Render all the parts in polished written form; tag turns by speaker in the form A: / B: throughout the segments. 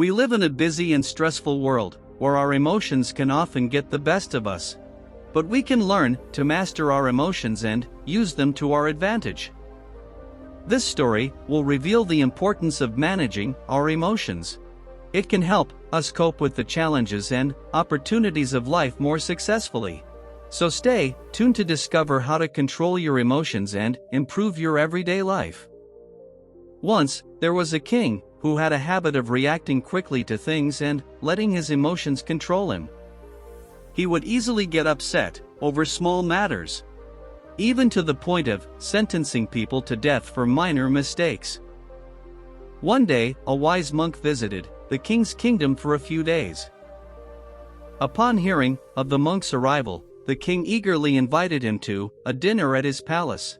A: We live in a busy and stressful world, where our emotions can often get the best of us. But we can learn to master our emotions and use them to our advantage. This story will reveal the importance of managing our emotions. It can help us cope with the challenges and opportunities of life more successfully. So stay tuned to discover how to control your emotions and improve your everyday life. Once, there was a king who had a habit of reacting quickly to things and letting his emotions control him. He would easily get upset over small matters, even to the point of sentencing people to death for minor mistakes. One day, a wise monk visited the king's kingdom for a few days. Upon hearing of the monk's arrival, the king eagerly invited him to a dinner at his palace.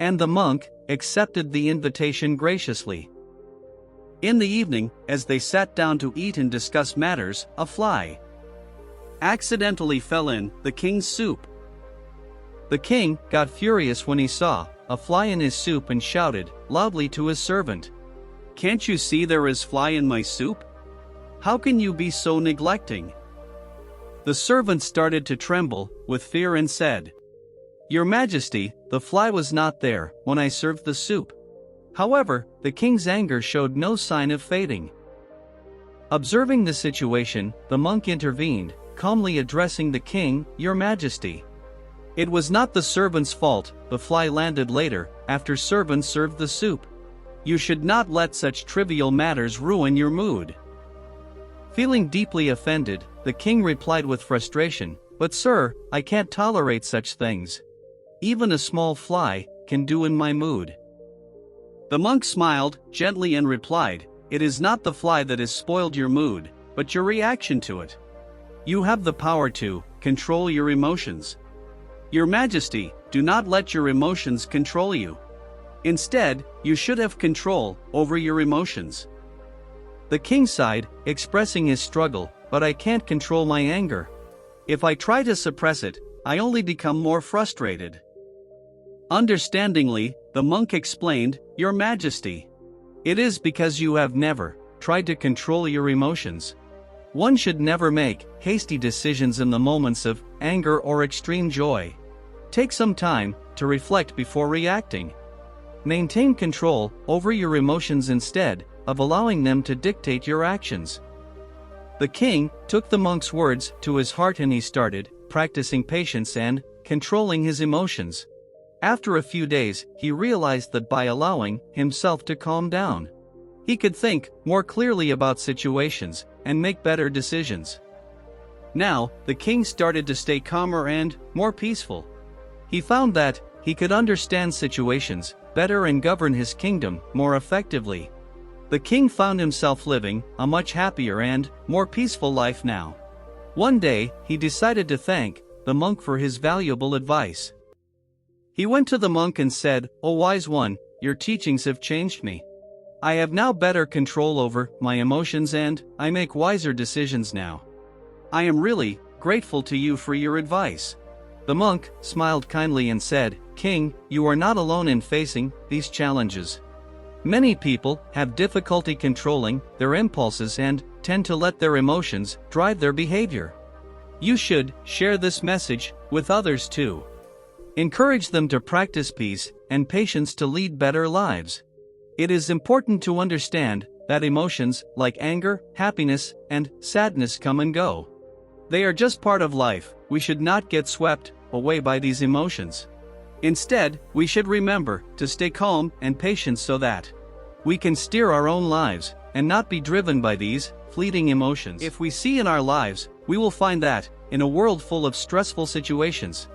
A: And the monk accepted the invitation graciously. In the evening, as they sat down to eat and discuss matters, a fly accidentally fell in the king's soup. The king got furious when he saw a fly in his soup and shouted loudly to his servant, "Can't you see there is fly in my soup? How can you be so neglecting?" The servant started to tremble with fear and said, "Your Majesty, the fly was not there when I served the soup." However, the king's anger showed no sign of fading. Observing the situation, the monk intervened, calmly addressing the king, "Your Majesty, it was not the servant's fault the fly landed later, after servant served the soup. You should not let such trivial matters ruin your mood." Feeling deeply offended, the king replied with frustration, "But sir, I can't tolerate such things. Even a small fly can do in my mood." The monk smiled gently and replied, "It is not the fly that has spoiled your mood, but your reaction to it. You have the power to control your emotions. Your Majesty, do not let your emotions control you. Instead, you should have control over your emotions." The king sighed, expressing his struggle, "But I can't control my anger. If I try to suppress it, I only become more frustrated." Understandingly, the monk explained, "Your Majesty, it is because you have never tried to control your emotions. One should never make hasty decisions in the moments of anger or extreme joy. Take some time to reflect before reacting. Maintain control over your emotions instead of allowing them to dictate your actions." The king took the monk's words to his heart and he started practicing patience and controlling his emotions. After a few days, he realized that by allowing himself to calm down, he could think more clearly about situations and make better decisions. Now, the king started to stay calmer and more peaceful. He found that he could understand situations better and govern his kingdom more effectively. The king found himself living a much happier and more peaceful life now. One day, he decided to thank the monk for his valuable advice. He went to the monk and said, "O wise one, your teachings have changed me. I have now better control over my emotions and I make wiser decisions now. I am really grateful to you for your advice." The monk smiled kindly and said, "King, you are not alone in facing these challenges. Many people have difficulty controlling their impulses and tend to let their emotions drive their behavior. You should share this message with others too. Encourage them to practice peace and patience to lead better lives. It is important to understand that emotions like anger, happiness, and sadness come and go. They are just part of life. We should not get swept away by these emotions. Instead, we should remember to stay calm and patient so that we can steer our own lives and not be driven by these fleeting emotions. If we see in our lives, we will find that, in a world full of stressful situations,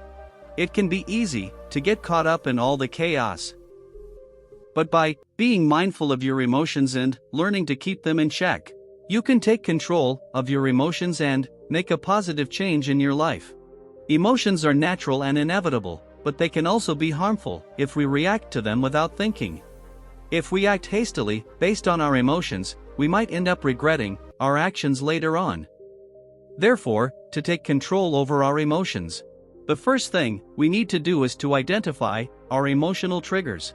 A: it can be easy to get caught up in all the chaos. But by being mindful of your emotions and learning to keep them in check, you can take control of your emotions and make a positive change in your life. Emotions are natural and inevitable, but they can also be harmful if we react to them without thinking. If we act hastily, based on our emotions, we might end up regretting our actions later on. Therefore, to take control over our emotions, the first thing we need to do is to identify our emotional triggers.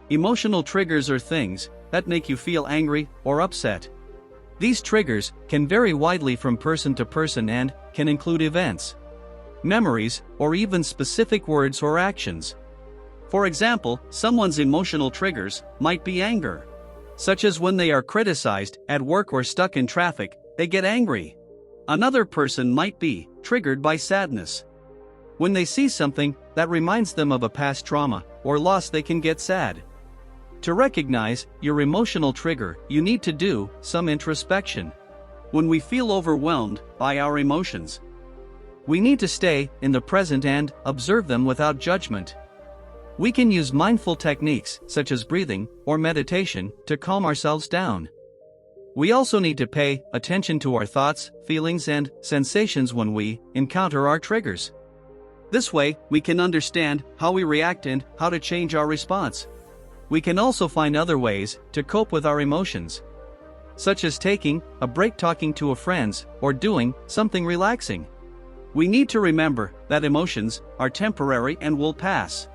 A: Emotional triggers are things that make you feel angry or upset. These triggers can vary widely from person to person and can include events, memories, or even specific words or actions. For example, someone's emotional triggers might be anger, such as when they are criticized at work or stuck in traffic, they get angry. Another person might be triggered by sadness. When they see something that reminds them of a past trauma or loss, they can get sad. To recognize your emotional trigger, you need to do some introspection. When we feel overwhelmed by our emotions, we need to stay in the present and observe them without judgment. We can use mindful techniques such as breathing or meditation to calm ourselves down. We also need to pay attention to our thoughts, feelings, and sensations when we encounter our triggers. This way, we can understand how we react and how to change our response. We can also find other ways to cope with our emotions, such as taking a break, talking to a friend, or doing something relaxing. We need to remember that emotions are temporary and will pass.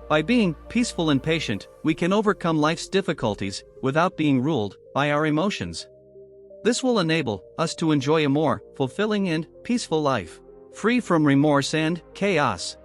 A: By being peaceful and patient, we can overcome life's difficulties without being ruled by our emotions. This will enable us to enjoy a more fulfilling and peaceful life, free from remorse and chaos.